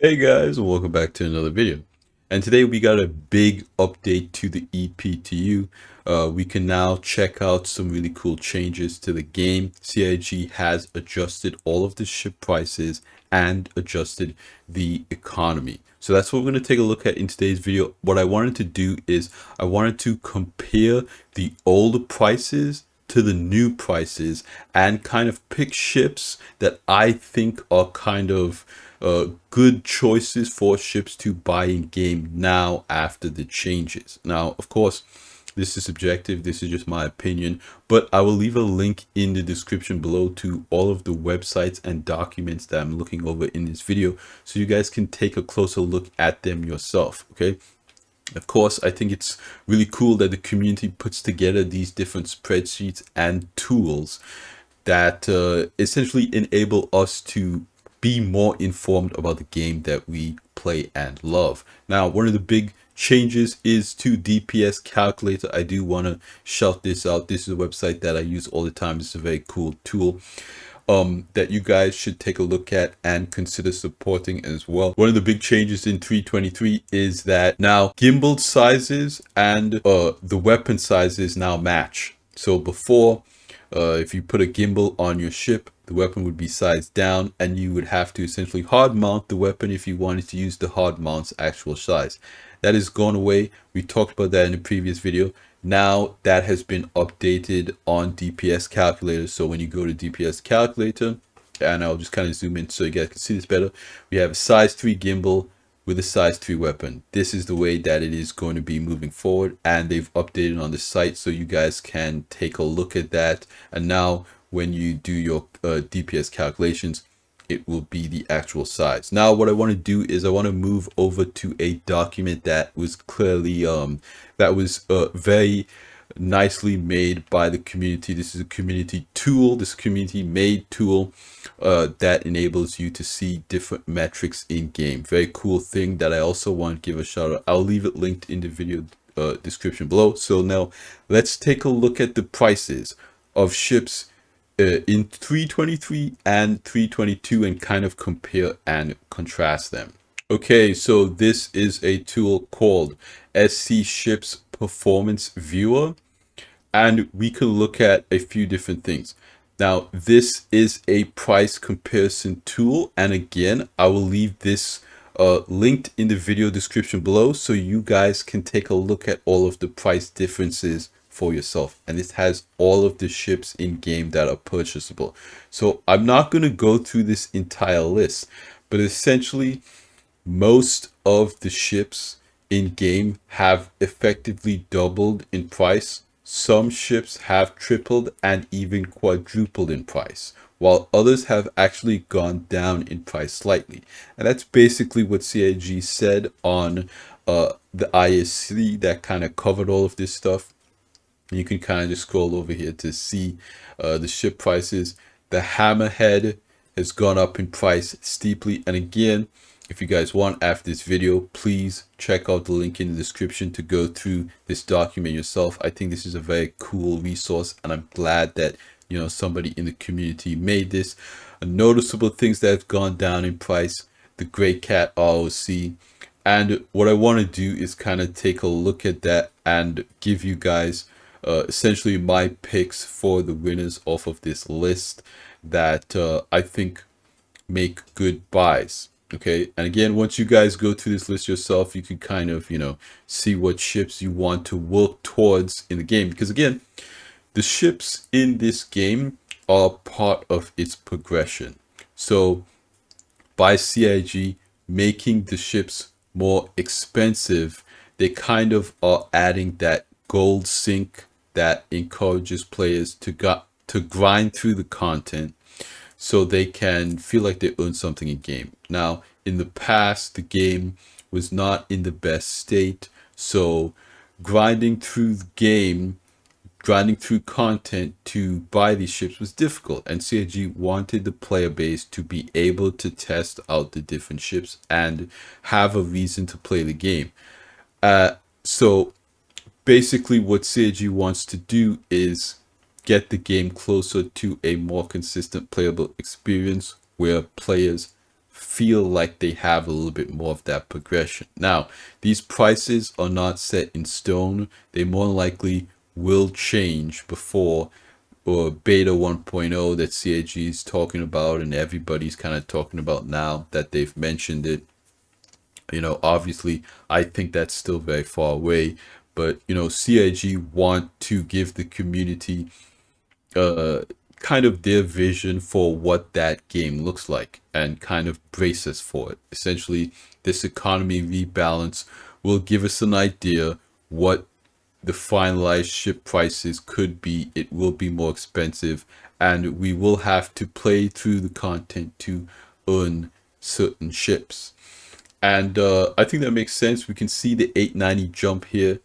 Hey guys, welcome back to another video. And today we got a big update to the EPTU. We can now check out some really cool changes to the game. CIG has adjusted all of the ship prices and adjusted the economy. So that's what we're going to take a look at in today's video. What I wanted to do is I wanted to compare the old prices to the new prices and kind of pick ships that I think are kind of good choices for ships to buy in game now after the changes. Now, of course, this is subjective. This is just my opinion, but I will leave a link in the description below to all of the websites and documents that I'm looking over in this video, so you guys can take a closer look at them yourself. Okay. Of course, I think it's really cool that the community puts together these different spreadsheets and tools that essentially enable us to be more informed about the game that we play and love. Now, one of the big changes is to DPS calculator. I do want to shout this out. This is a website that I use all the time. It's a very cool tool that you guys should take a look at and consider supporting as well. One of the big changes in 323 is that now gimbal sizes and the weapon sizes now match. So before, if you put a gimbal on your ship, the weapon would be sized down and you would have to essentially hard mount the weapon if you wanted to use the hard mount's actual size. That has gone away. We talked about that in a previous video. Now that has been updated on DPS calculator. So when you go to DPS calculator, and I'll just kind of zoom in so you guys can see this better, we have a size 3 gimbal with a size 3 weapon. This is the way that it is going to be moving forward, and they've updated on the site so you guys can take a look at that. And now when you do your DPS calculations, it will be the actual size. Now what I want to do is I want to move over to a document that was clearly very nicely made by the community. This is a community tool. This community made tool that enables you to see different metrics in game. Very cool thing that I also want to give a shout out. I'll leave it linked in the video description below. So now let's take a look at the prices of ships in 323 and 322 and kind of compare and contrast them. Okay, so this is a tool called SC Ships Performance Viewer, and we can look at a few different things. Now, this is a price comparison tool, and again, I will leave this linked in the video description below so you guys can take a look at all of the price differences for yourself. And this has all of the ships in game that are purchasable. So I'm not going to go through this entire list, but essentially most of the ships in game have effectively doubled in price. Some ships have tripled and even quadrupled in price, while others have actually gone down in price slightly. And that's basically what CIG said on the aUEC that kind of covered all of this stuff. You can kind of just scroll over here to see the ship prices. The Hammerhead has gone up in price steeply. And again, if you guys want, after this video, please check out the link in the description to go through this document yourself. I think this is a very cool resource, and I'm glad that, you know, somebody in the community made this. Noticeable things that have gone down in price: the Great Cat ROC. And what I want to do is kind of take a look at that and give you guys essentially my picks for the winners off of this list that I think make good buys. Okay, and again, once you guys go through this list yourself, you can kind of, you know, see what ships you want to work towards in the game, because again, the ships in this game are part of its progression. So by CIG making the ships more expensive, they kind of are adding that gold sink that encourages players to grind through the content so they can feel like they earn something in game. Now, in the past, the game was not in the best state, so grinding through the game, grinding through content to buy these ships was difficult, and CIG wanted the player base to be able to test out the different ships and have a reason to play the game. So basically what CIG wants to do is get the game closer to a more consistent playable experience where players feel like they have a little bit more of that progression. Now, these prices are not set in stone. They more likely will change before or beta 1.0 that CIG is talking about and everybody's kind of talking about now that they've mentioned it. Obviously, I think that's still very far away, but CIG want to give the community uh kind of their vision for what that game looks like and kind of brace us for it. Essentially, this economy rebalance will give us an idea what the finalized ship prices could be. It will be more expensive, and we will have to play through the content to earn certain ships. And I think that makes sense. We can see the 890 jump here,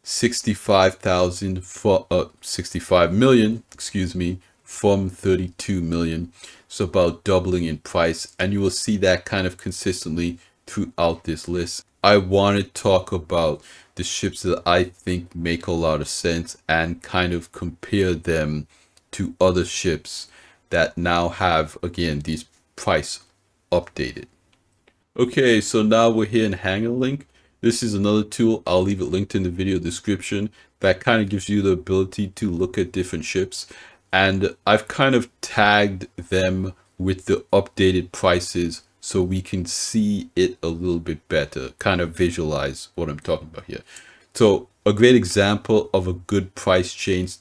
65,000 for 65 million, excuse me, from 32 million. So about doubling in price, and you will see that kind of consistently throughout this list. I want to talk about the ships that I think make a lot of sense and kind of compare them to other ships that now have, again, these price updated. Okay, so now we're here in Hanger Link. This is another tool. I'll leave it linked in the video description that kind of gives you the ability to look at different ships. And I've kind of tagged them with the updated prices so we can see it a little bit better, kind of visualize what I'm talking about here. So a great example of a good price change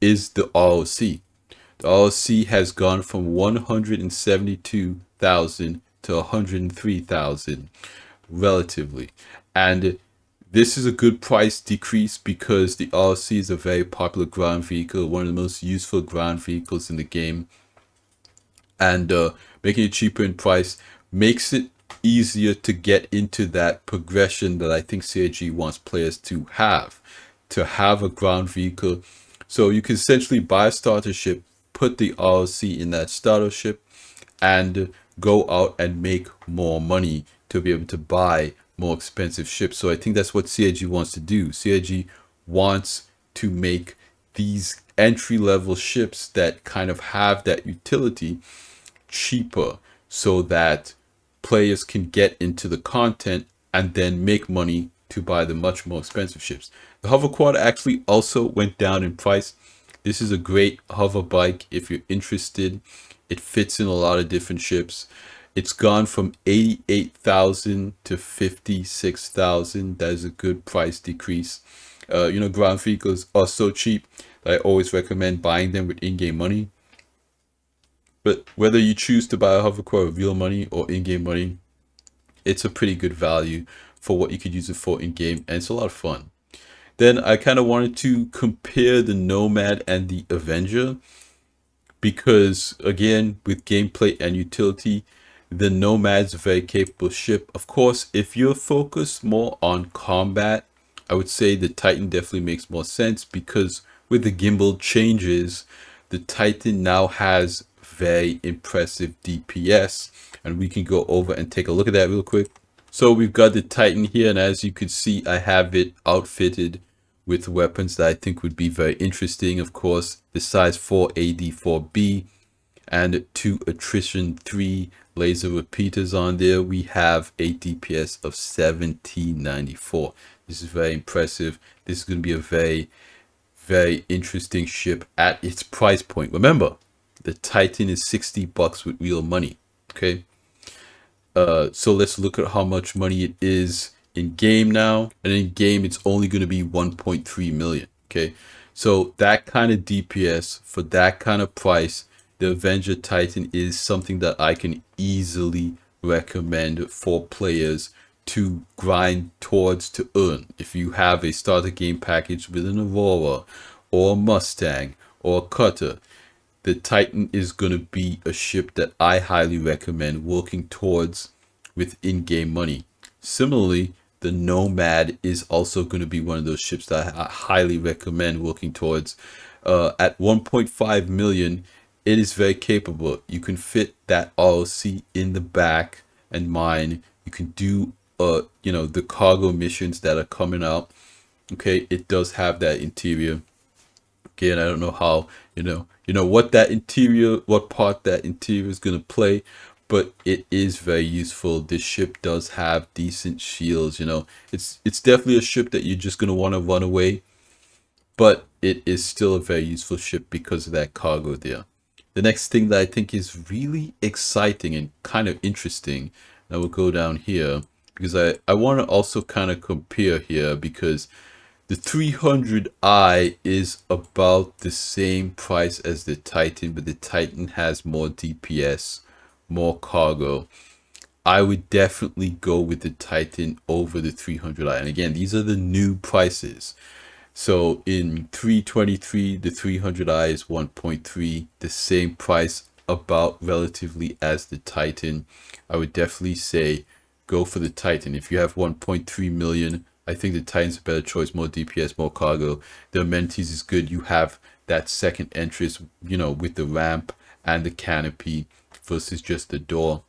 is the aUEC. The aUEC has gone from 172,000 to 103,000 relatively. And this is a good price decrease because the aUEC is a very popular ground vehicle, one of the most useful ground vehicles in the game. And making it cheaper in price makes it easier to get into that progression that I think CIG wants players to have a ground vehicle. So you can essentially buy a starter ship, put the aUEC in that starter ship, and go out and make more money to be able to buy more expensive ships. So I think that's what CIG wants to do. CIG wants to make these entry-level ships that kind of have that utility cheaper so that players can get into the content and then make money to buy the much more expensive ships. The hover quad actually also went down in price. This is a great hover bike if you're interested. It fits in a lot of different ships. It's gone from 88,000 to 56,000. That is a good price decrease. Ground vehicles are so cheap that I always recommend buying them with in-game money. But whether you choose to buy a hover quad with real money or in-game money, it's a pretty good value for what you could use it for in-game, and it's a lot of fun. Then I kind of wanted to compare the Nomad and the Avenger because, again, with gameplay and utility, the Nomad's a very capable ship. Of course, if you're focused more on combat, I would say the Titan definitely makes more sense because with the gimbal changes, the Titan now has very impressive DPS, and we can go over and take a look at that real quick. So we've got the Titan here, and as you can see, I have it outfitted with weapons that I think would be very interesting. Of course, the size 4 AD4B and 2 attrition 3 laser repeaters on there. We have a DPS of 1794. This is very impressive. This is going to be a very, very interesting ship at its price point. Remember, the Titan is $60 with real money. Okay. So let's look at how much money it is in game now, and in game it's only going to be 1.3 million. Okay, so that kind of DPS for that kind of price, the Avenger Titan is something that I can easily recommend for players to grind towards to earn. If you have a starter game package with an Aurora or a Mustang or a Cutter, the Titan is going to be a ship that I highly recommend working towards with in-game money. Similarly, the Nomad is also going to be one of those ships that I highly recommend working towards. At 1.5 million, it is very capable. You can fit that aUEC in the back and mine. You can do the cargo missions that are coming out. Okay, it does have that interior. Again, I don't know how, what part that interior is going to play, but it is very useful. This ship does have decent shields, you know. It's definitely a ship that you're just gonna want to run away, but it is still a very useful ship because of that cargo there. The next thing that I think is really exciting and kind of interesting, and I will go down here because I want to also kind of compare here, because the 300i is about the same price as the Titan, but the Titan has more DPS, more cargo. I would definitely go with the Titan over the 300i. And again, these are the new prices. So in 323, the 300i is 1.3, the same price about relatively as the Titan. I would definitely say go for the Titan. If you have 1.3 million, I think the Titan's a better choice. More DPS, more cargo. The amenities is good. You have that second entrance, you know, with the ramp and the canopy versus just the door.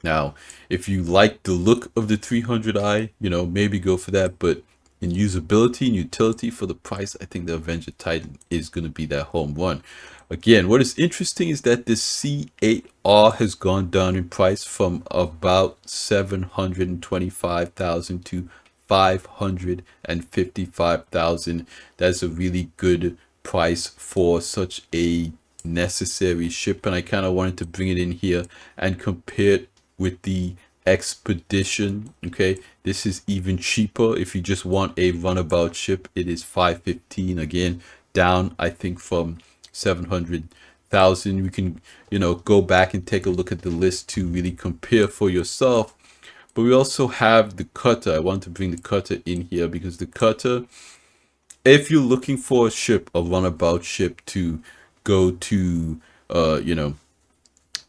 Now, if you like the look of the 300i, you know, maybe go for that. But in usability and utility for the price, I think the Avenger Titan is going to be that home run. Again, what is interesting is that this C8R has gone down in price from about 725,000 to 555,000. That's a really good price for such a necessary ship, and I kind of wanted to bring it in here and compare it with the Expedition. Okay, this is even cheaper. If you just want a runabout ship, it is 515, again down I think from 700,000. We can, you know, go back and take a look at the list to really compare for yourself. But we also have the cutter. I want to bring the cutter in here because the cutter, if you're looking for a ship, a runabout ship to go to you know,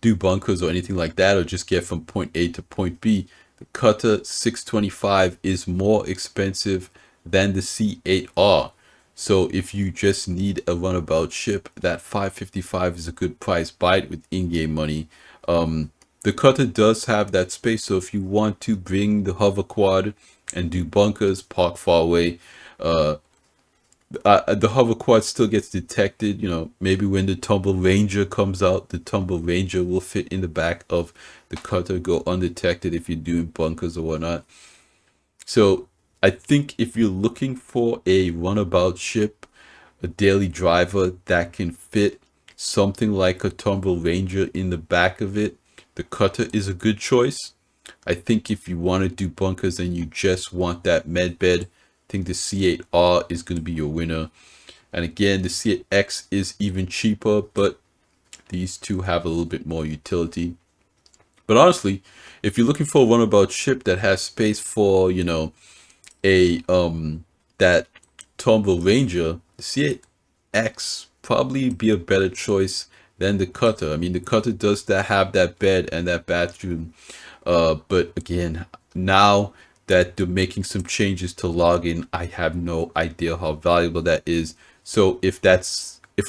do bunkers or anything like that, or just get from point A to point B, the cutter 625 is more expensive than the C8R. So if you just need a runabout ship, that 555 is a good price. Buy it with in-game money. The cutter does have that space, so if you want to bring the hover quad and do bunkers, park far away, the hover quad still gets detected. You know, maybe when the Tumble Ranger comes out, the Tumble Ranger will fit in the back of the cutter, go undetected if you're doing bunkers or whatnot. So I think if you're looking for a runabout ship, a daily driver that can fit something like a Tumble Ranger in the back of it, the cutter is a good choice. I think if you want to do bunkers and you just want that med bed, I think the C8R is going to be your winner. And again, the C8X is even cheaper, but these two have a little bit more utility. But honestly, if you're looking for a runabout ship that has space for, you know, a that Tumble Ranger, the C8X probably be a better choice than the cutter. I mean, the cutter does that have that bed and that bathroom, but again, now that they're making some changes to login, I have no idea how valuable that is. So if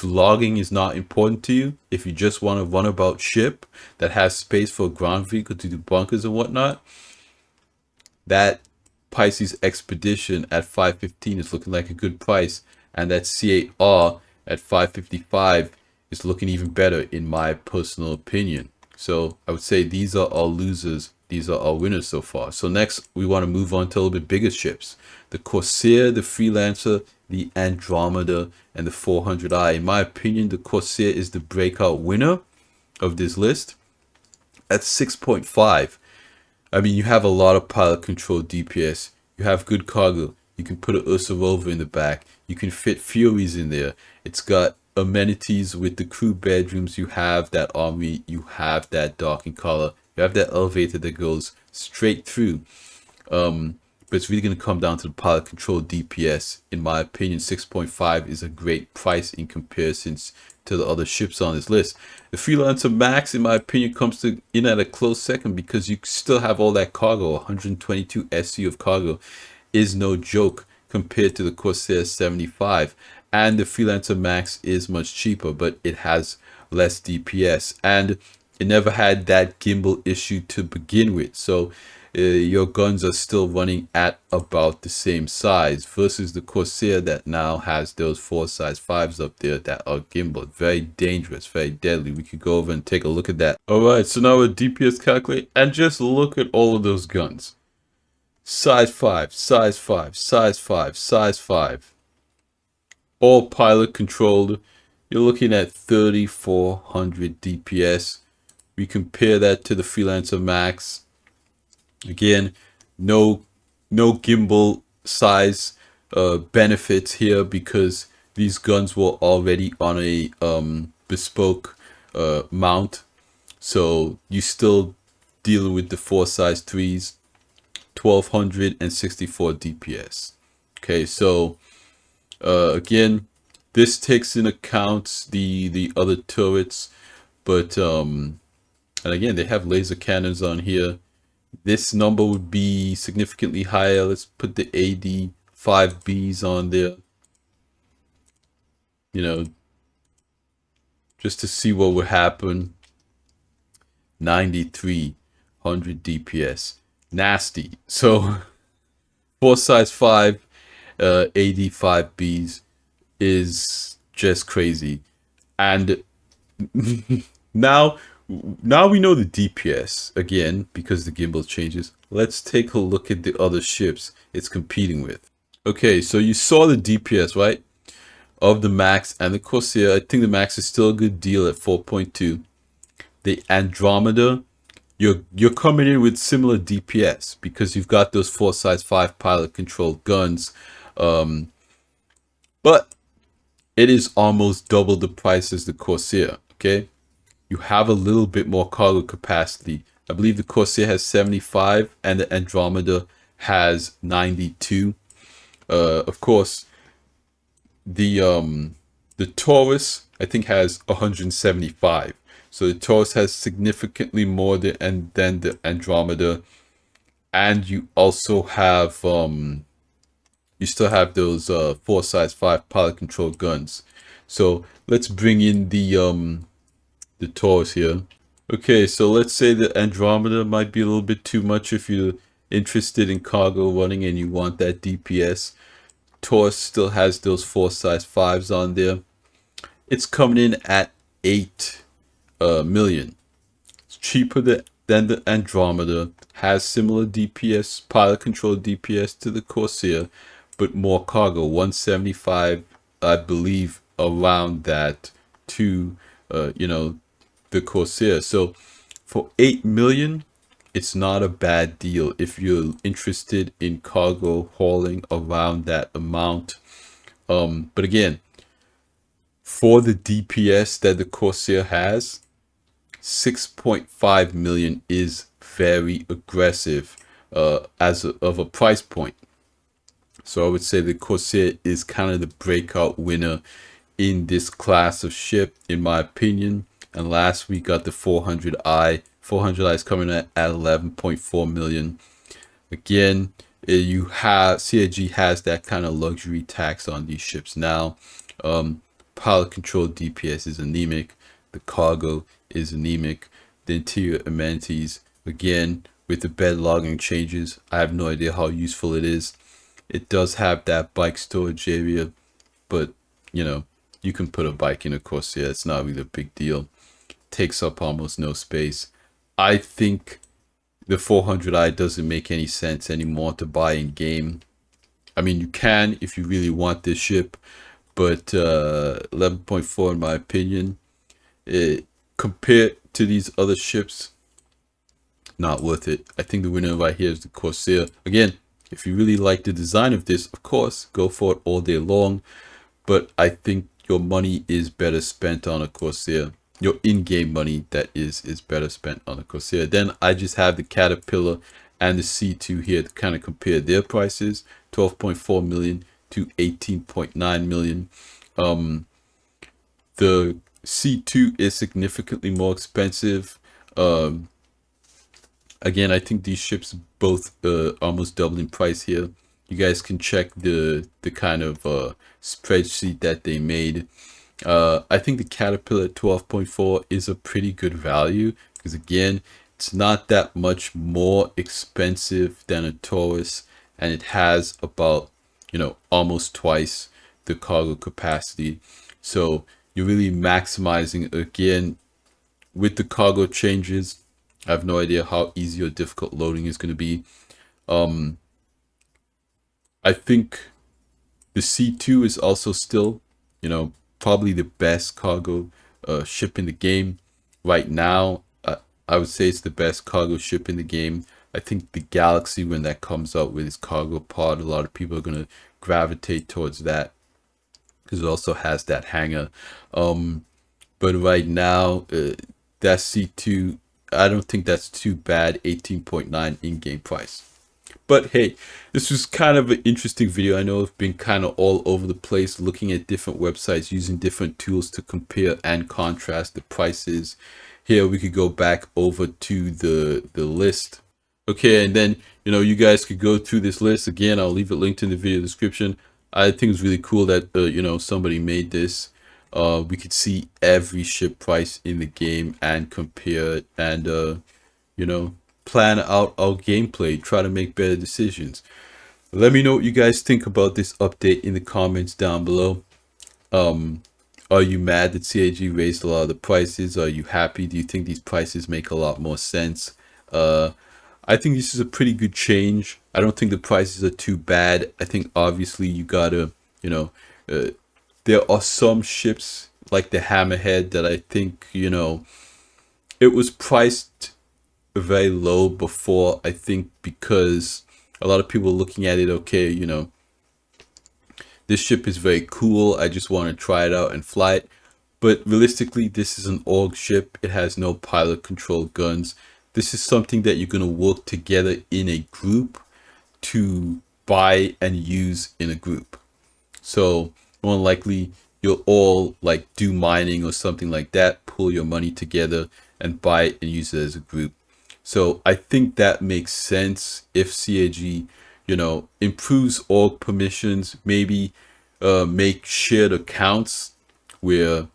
logging is not important to you, if you just want a runabout ship that has space for a ground vehicle to do bunkers and whatnot, that Pisces Expedition at 515 is looking like a good price, and that C8R at 555 is looking even better in my personal opinion. So I would say these are our losers, these are our winners so far. So next we want to move on to a little bit bigger ships: the Corsair, the Freelancer, the Andromeda, and the 400i. In my opinion, the Corsair is the breakout winner of this list at 6.5. I mean, you have a lot of pilot control DPS. You have good cargo. You can put an Ursa Rover in the back. You can fit Furies in there. It's got amenities with the crew bedrooms. You have that armory. You have that docking collar. You have that elevator that goes straight through. But it's really going to come down to the pilot control DPS. In my opinion, 6.5 is a great price in comparison to the other ships on this list. The Freelancer Max, in my opinion, comes in at a close second because you still have all that cargo. 122 SC of cargo is no joke compared to the Corsair 75. And the Freelancer Max is much cheaper, but it has less DPS. And it never had that gimbal issue to begin with. So your guns are still running at about the same size versus the Corsair that now has those 4.5s up there that are gimbal. Very dangerous, very deadly. We could go over and take a look at that. All right, so now with DPS calculate and just look at all of those guns. Size 5, size 5, size 5, size 5. All pilot controlled. You're looking at 3400 DPS. We compare that to the Freelancer Max. Again, no gimbal size benefits here because these guns were already on a bespoke mount. So you still dealing with the 4 size 3s, 1264 DPS. Okay, so again, this takes in account the other turrets, but and again, they have laser cannons on here. This number would be significantly higher. Let's put the AD5Bs on there, you know, just to see what would happen. 9300 DPS, nasty. So 4 size 5 AD5Bs is just crazy. And now we know the DPS again because the gimbal changes. Let's take a look at the other ships it's competing with. Okay, so you saw the DPS, right, of the Max and the Corsair. I think the Max is still a good deal at 4.2. The Andromeda, you're coming in with similar DPS because you've got those 4 size 5 pilot controlled guns, but it is almost double the price as the Corsair. Okay, you have a little bit more cargo capacity. I believe the Corsair has 75 and the Andromeda has 92. Of course, the Taurus I think has 175. So the Taurus has significantly more than the Andromeda, and you also have you still have those 4 size 5 pilot controlled guns. So let's bring in the Taurus here. Okay, so let's say the Andromeda might be a little bit too much if you're interested in cargo running and you want that DPS. Taurus still has those 4 size 5s on there. It's coming in at 8 million. It's cheaper than the Andromeda, has similar DPS, pilot control DPS to the Corsair, but more cargo, 175, I believe, around that to the Corsair. So for 8 million, it's not a bad deal if you're interested in cargo hauling around that amount. But again, for the DPS that the Corsair has, 6.5 million is very aggressive of a price point. So I would say the Corsair is kind of the breakout winner in this class of ship, in my opinion. And last we got the 400i. 400i is coming at 11.4 million. Again, you have CIG has that kind of luxury tax on these ships now. Pilot control DPS is anemic. The cargo is anemic. The interior amenities, again, with the bed logging changes, I have no idea how useful it is. It does have that bike storage area, but you can put a bike in a Corsair. It's not really a big deal. Takes up almost no space. I think the 400i doesn't make any sense anymore to buy in game. I mean, you can if you really want this ship, but 11.4 in my opinion, compared to these other ships, not worth it. I think the winner right here is the Corsair. Again, if you really like the design of this, of course, go for it all day long, but I think your money is better spent on a Corsair. Your in-game money, that is better spent on a Corsair. Then I just have the Caterpillar and the C2 here to kind of compare their prices, 12.4 million to 18.9 million. The C2 is significantly more expensive. Again, I think these ships both almost double in price here. You guys can check the kind of spreadsheet that they made. I think the Caterpillar at 12.4 is a pretty good value because again, it's not that much more expensive than a Taurus, and it has about, almost twice the cargo capacity. So you're really maximizing again with the cargo changes. I have no idea how easy or difficult loading is going to be. I think the C2 is also still, probably the best cargo ship in the game right now. I would say it's the best cargo ship in the game. I think the Galaxy, when that comes out with its cargo pod, a lot of people are going to gravitate towards that because it also has that hangar. But right now, that C2, I don't think that's too bad. 18.9 in-game price. But hey, this was kind of an interesting video. I know I've been kind of all over the place looking at different websites, using different tools to compare and contrast the prices. Here we could go back over to the list. Okay, and then, you guys could go through this list. Again, I'll leave it linked in the video description. I think it's really cool that, somebody made this. We could see every ship price in the game and compare it and, plan out our gameplay, try to make better decisions. Let me know what you guys think about this update in the comments down below. Are you mad that CIG raised a lot of the prices? Are you happy? Do you think these prices make a lot more sense? I think this is a pretty good change. I don't think the prices are too bad. I think obviously you gotta, there are some ships like the Hammerhead that I think, it was priced very low before, I think, because a lot of people are looking at it, okay, this ship is very cool, I just want to try it out and fly it. But realistically, this is an AUG ship. It has no pilot controlled guns. This is something that you're going to work together in a group to buy and use in a group. So more than likely you'll all like do mining or something like that, pull your money together and buy it and use it as a group. So I think that makes sense if CAG, improves AUG permissions, maybe make shared accounts where,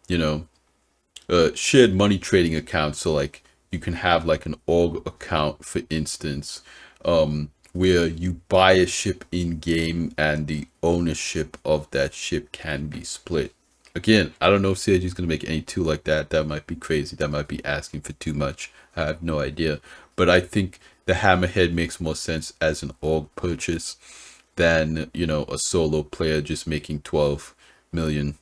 shared money trading accounts. So like you can have like an AUG account, for instance, where you buy a ship in game and the ownership of that ship can be split. Again, I don't know if CIG is going to make any tool like that. That might be crazy. That might be asking for too much. I have no idea. But I think the Hammerhead makes more sense as an AUG purchase than, a solo player just making 12 million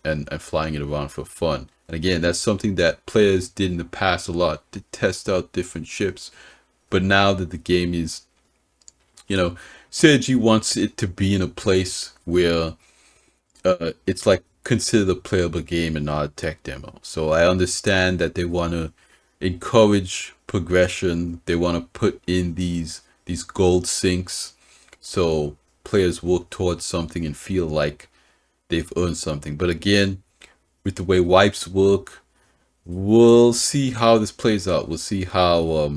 and flying it around for fun. And again, that's something that players did in the past a lot, to test out different ships. But now that the game is, CIG wants it to be in a place where it's like considered a playable game and not a tech demo. So I understand that they want to encourage progression. They want to put in these gold sinks so players work towards something and feel like they've earned something. But again, with the way wipes work, we'll see how this plays out. We'll see how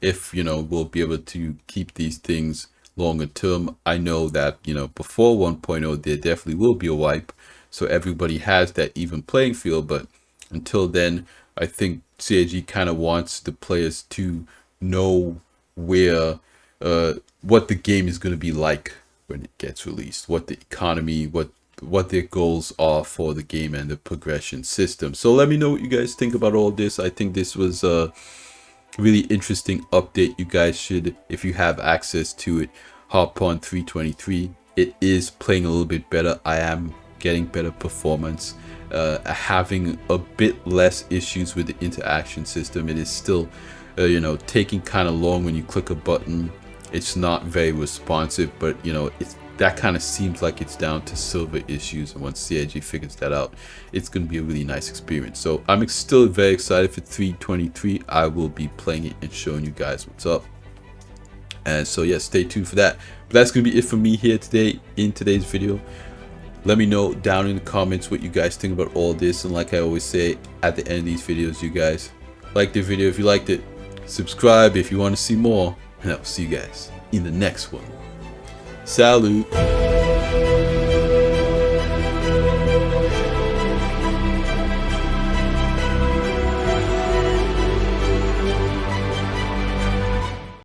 if we'll be able to keep these things longer term. I know that before 1.0 there definitely will be a wipe, so everybody has that even playing field. But until then, I think CIG kind of wants the players to know where what the game is going to be like when it gets released, what the economy, what their goals are for the game and the progression system. So let me know what you guys think about all this. I think this was a really interesting update. You guys should, if you have access to it, hop on 323. It is playing a little bit better. I am getting better performance, having a bit less issues with the interaction system. It is still taking kind of long when you click a button. It's not very responsive, but it's that kind of seems like it's down to server issues, and once CIG figures that out, it's going to be a really nice experience. So I'm still very excited for 323. I will be playing it and showing you guys what's up, and so yeah, stay tuned for that. But that's going to be it for me here today in today's video. Let me know down in the comments what you guys think about all this, and like I always say at the end of these videos, you guys like the video if you liked it, subscribe if you want to see more, and I'll see you guys in the next one. Salute.